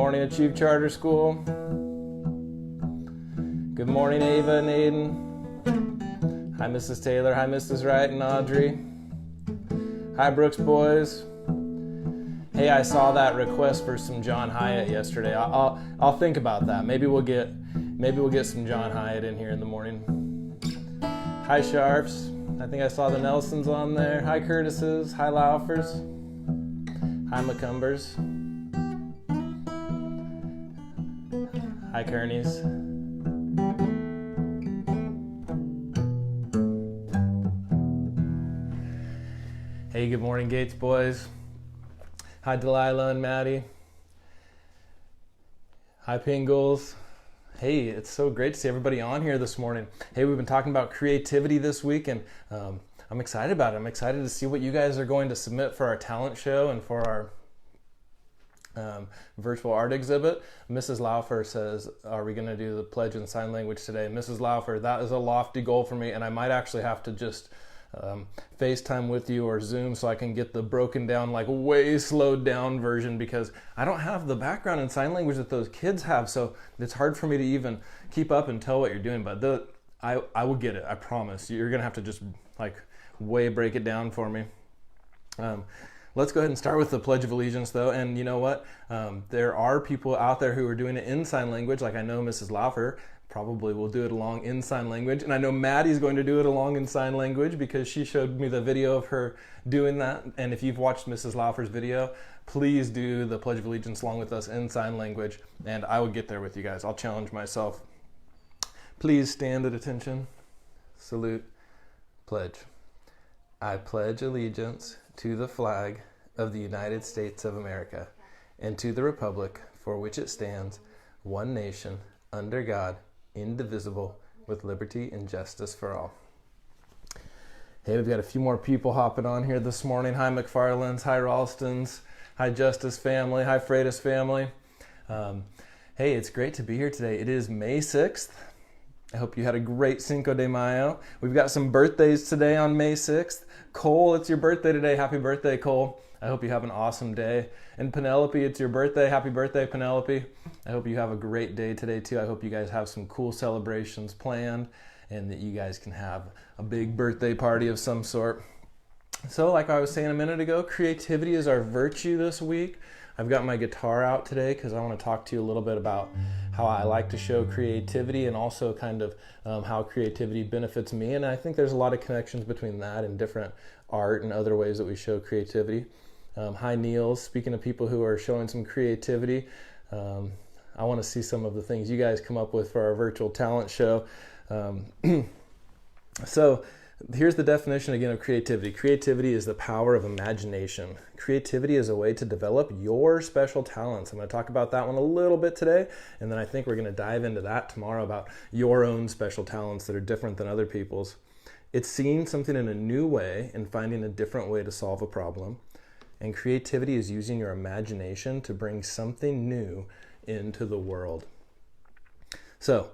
morning, Achieve Charter School. Good morning, Ava and Aiden. Hi, Mrs. Taylor. Hi, Mrs. Wright and Audrey. Hi, Brooks boys. Hey, I saw that request for some John Hyatt yesterday. I'll think about that. Maybe we'll get some John Hyatt in here in the morning. Hi, Sharps. I think I saw the Nelsons on there. Hi, Curtises. Hi, Laufers. Hi, McCumbers. Hi, Kearneys. Hey, good morning, Gates boys. Hi, Delilah and Maddie. Hi, Pingles. Hey, it's so great to see everybody on here this morning. Hey, we've been talking about creativity this week, and I'm excited about it. I'm excited to see what you guys are going to submit for our talent show and for our virtual art exhibit. Mrs. Laufer says, are we going to do the pledge in sign language today? Mrs. Laufer, that is a lofty goal for me, and I might actually have to just FaceTime with you or Zoom so I can get the broken down, like way slowed down version, because I don't have the background in sign language that those kids have, so it's hard for me to even keep up and tell what you're doing. But I will get it, I promise. You're gonna have to just like way break it down for me. Let's go ahead and start with the Pledge of Allegiance, though. And you know what? There are people out there who are doing it in sign language, like I know Mrs. Laufer probably will do it along in sign language. And I know Maddie's going to do it along in sign language because she showed me the video of her doing that. And if you've watched Mrs. Laufer's video, please do the Pledge of Allegiance along with us in sign language. And I will get there with you guys. I'll challenge myself. Please stand at attention. Salute. Pledge. I pledge allegiance to the flag of the United States of America and to the republic for which it stands, one nation, under God, indivisible, with liberty and justice for all. Hey, we've got a few more people hopping on here this morning. Hi, McFarland's. Hi, Ralstons. Hi, Justice family. Hi, Freitas family. Hey, it's great to be here today. It is May 6th. I hope you had a great Cinco de Mayo. We've got some birthdays today on May 6th. Cole, it's your birthday today. Happy birthday, Cole. I hope you have an awesome day. And Penelope, it's your birthday. Happy birthday, Penelope. I hope you have a great day today, too. I hope you guys have some cool celebrations planned and that you guys can have a big birthday party of some sort. So, like I was saying a minute ago, creativity is our virtue this week. I've got my guitar out today because I want to talk to you a little bit about how I like to show creativity and also kind of how creativity benefits me. And I think there's a lot of connections between that and different art and other ways that we show creativity. Hi, Niels. Speaking of people who are showing some creativity, I want to see some of the things you guys come up with for our virtual talent show. So here's the definition again of creativity. Creativity is the power of imagination. Creativity is a way to develop your special talents. I'm going to talk about that one a little bit today, and then I think we're going to dive into that tomorrow about your own special talents that are different than other people's. It's seeing something in a new way and finding a different way to solve a problem. And creativity is using your imagination to bring something new into the world. So,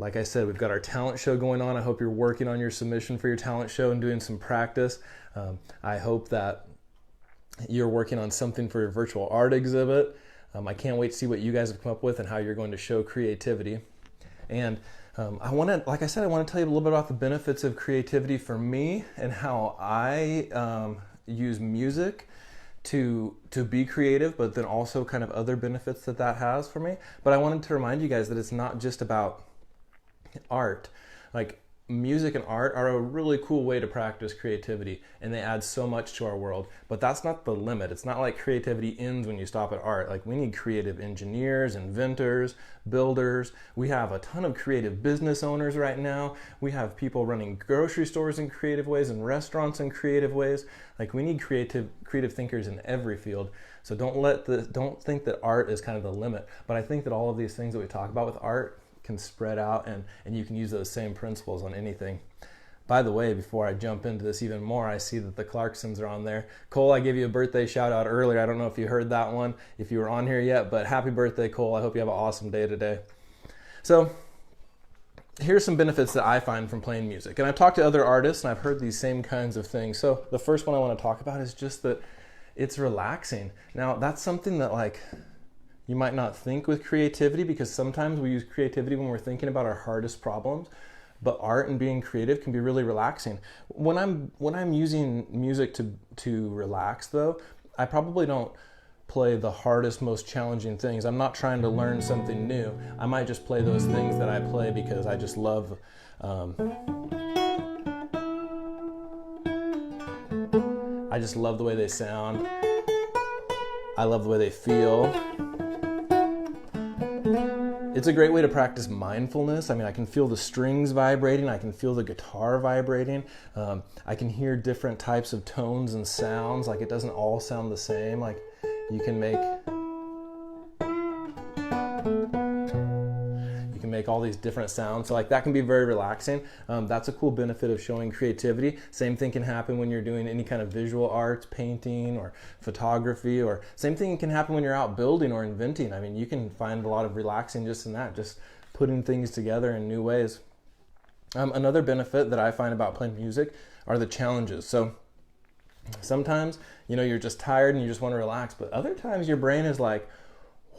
like I said, we've got our talent show going on. I hope you're working on your submission for your talent show and doing some practice. I hope that you're working on something for your virtual art exhibit. I can't wait to see what you guys have come up with and how you're going to show creativity. And I want to tell you a little bit about the benefits of creativity for me and how I use music to be creative, but then also kind of other benefits that has for me. But I wanted to remind you guys that it's not just about art. Like, music and art are a really cool way to practice creativity, and they add so much to our world. But that's not the limit. It's not like creativity ends when you stop at art. Like, we need creative engineers, inventors, builders. We have a ton of creative business owners right now. We have people running grocery stores in creative ways and restaurants in creative ways. Like, we need creative thinkers in every field. So don't think that art is kind of the limit. But I think that all of these things that we talk about with art can spread out, and you can use those same principles on anything. By the way, before I jump into this even more, I see that the Clarksons are on there. Cole, I gave you a birthday shout out earlier. I don't know if you heard that one, if you were on here yet, but happy birthday, Cole. I hope you have an awesome day today. So here's some benefits that I find from playing music. And I've talked to other artists and I've heard these same kinds of things. So the first one I want to talk about is just that it's relaxing. Now, that's something that like you might not think with creativity, because sometimes we use creativity when we're thinking about our hardest problems, but art and being creative can be really relaxing. When I'm using music to relax though, I probably don't play the hardest, most challenging things. I'm not trying to learn something new. I might just play those things that I play because I just love I just love the way they sound. I love the way they feel. It's a great way to practice mindfulness. I mean, I can feel the strings vibrating. I can feel the guitar vibrating. I can hear different types of tones and sounds. Like, it doesn't all sound the same. Like, you can make all these different sounds. So like that can be very relaxing. That's a cool benefit of showing creativity. Same thing can happen when you're doing any kind of visual arts, painting or photography, or same thing can happen when you're out building or inventing. I mean, you can find a lot of relaxing just in that, just putting things together in new ways. Another benefit that I find about playing music are the challenges. So sometimes, you're just tired and you just want to relax, but other times your brain is like,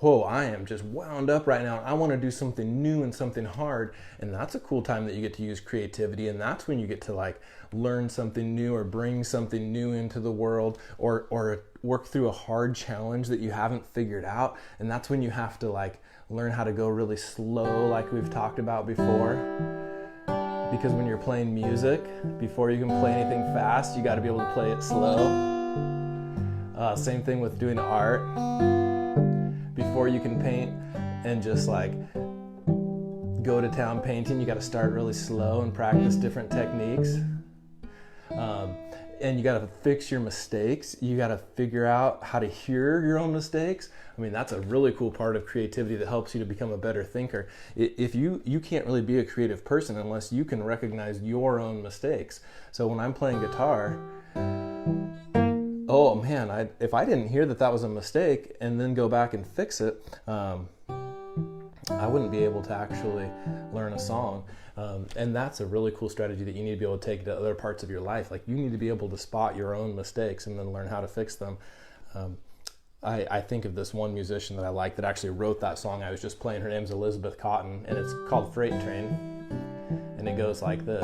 whoa, I am just wound up right now. I want to do something new and something hard. And that's a cool time that you get to use creativity. And that's when you get to like learn something new or bring something new into the world, or work through a hard challenge that you haven't figured out. And that's when you have to like learn how to go really slow, like we've talked about before. Because when you're playing music, before you can play anything fast, you got to be able to play it slow. Same thing with doing art. Before you can paint and just like go to town painting, you got to start really slow and practice different techniques. And you got to fix your mistakes. You got to figure out how to hear your own mistakes. I mean, that's a really cool part of creativity that helps you to become a better thinker. If you can't really be a creative person unless you can recognize your own mistakes. So when I'm playing guitar, oh man, if I didn't hear that was a mistake and then go back and fix it, I wouldn't be able to actually learn a song. And that's a really cool strategy that you need to be able to take to other parts of your life. Like, you need to be able to spot your own mistakes and then learn how to fix them. I think of this one musician that I like that actually wrote that song I was just playing. Her name's Elizabeth Cotten, and it's called Freight Train. And it goes like this.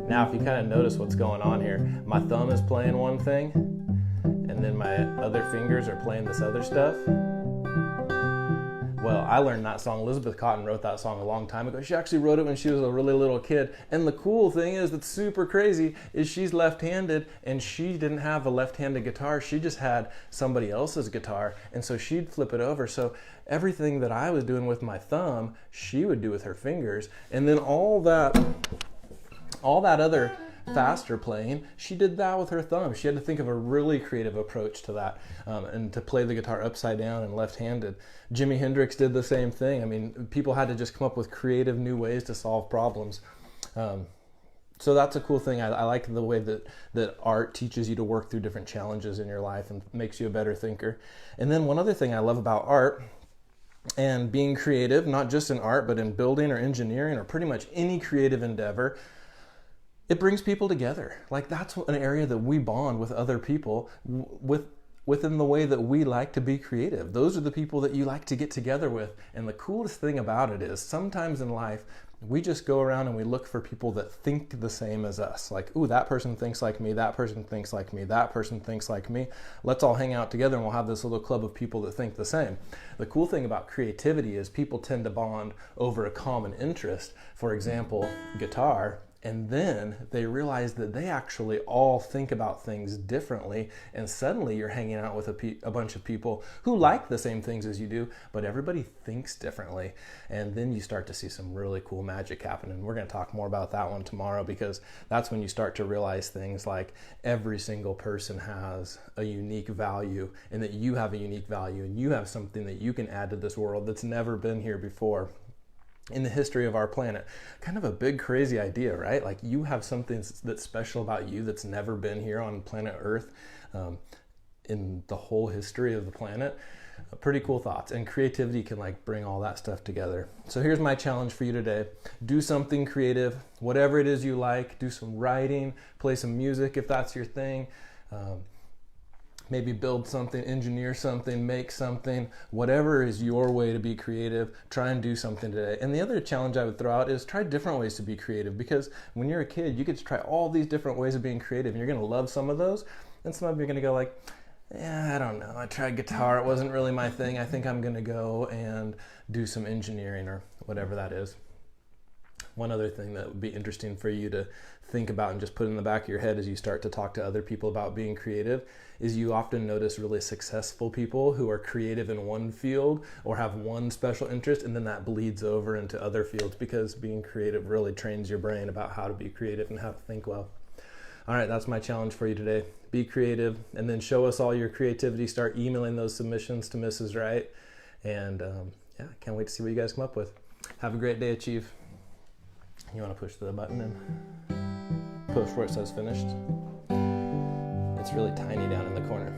Now, if you kind of notice what's going on here, my thumb is playing one thing, and then my other fingers are playing this other stuff. Well, I learned that song. Elizabeth Cotten wrote that song a long time ago. She actually wrote it when she was a really little kid. And the cool thing is, that's super crazy, is she's left-handed, and she didn't have a left-handed guitar. She just had somebody else's guitar, and so she'd flip it over. So everything that I was doing with my thumb, she would do with her fingers. And then all that other faster playing, she did that with her thumb. She had to think of a really creative approach to that, and to play the guitar upside down and left-handed. Jimi Hendrix did the same thing. I mean, people had to just come up with creative new ways to solve problems. So that's a cool thing. I like the way that art teaches you to work through different challenges in your life and makes you a better thinker. And then one other thing I love about art and being creative, not just in art, but in building or engineering or pretty much any creative endeavor, it brings people together. Like, that's an area that we bond with other people within the way that we like to be creative. Those are the people that you like to get together with. And the coolest thing about it is, sometimes in life, we just go around and we look for people that think the same as us. Like, ooh, that person thinks like me, that person thinks like me, that person thinks like me. Let's all hang out together and we'll have this little club of people that think the same. The cool thing about creativity is people tend to bond over a common interest. For example, guitar. And then they realize that they actually all think about things differently, and suddenly you're hanging out with a bunch of people who like the same things as you do, but everybody thinks differently. And then you start to see some really cool magic happen. And we're going to talk more about that one tomorrow, because that's when you start to realize things like every single person has a unique value, and that you have a unique value, and you have something that you can add to this world that's never been here before. in the history of our planet. Kind of a big, crazy idea, right? Like you have something that's special about you that's never been here on planet Earth in the whole history of the planet. Pretty cool thoughts, and creativity can like bring all that stuff together. So here's my challenge for you today. Do something creative, whatever it is you like. Do some writing, play some music if that's your thing. Maybe build something, engineer something, make something, whatever is your way to be creative, try and do something today. And the other challenge I would throw out is try different ways to be creative, because when you're a kid, you get to try all these different ways of being creative, and you're gonna love some of those, and some of you are gonna go like, yeah, I don't know, I tried guitar, it wasn't really my thing, I think I'm gonna go and do some engineering or whatever that is. One other thing that would be interesting for you to think about and just put in the back of your head as you start to talk to other people about being creative is you often notice really successful people who are creative in one field or have one special interest, and then that bleeds over into other fields, because being creative really trains your brain about how to be creative and how to think well. All right, that's my challenge for you today. Be creative, and then show us all your creativity. Start emailing those submissions to Mrs. Wright. And yeah, can't wait to see what you guys come up with. Have a great day, Achieve. You want to push the button and push where it says finished? It's really tiny down in the corner.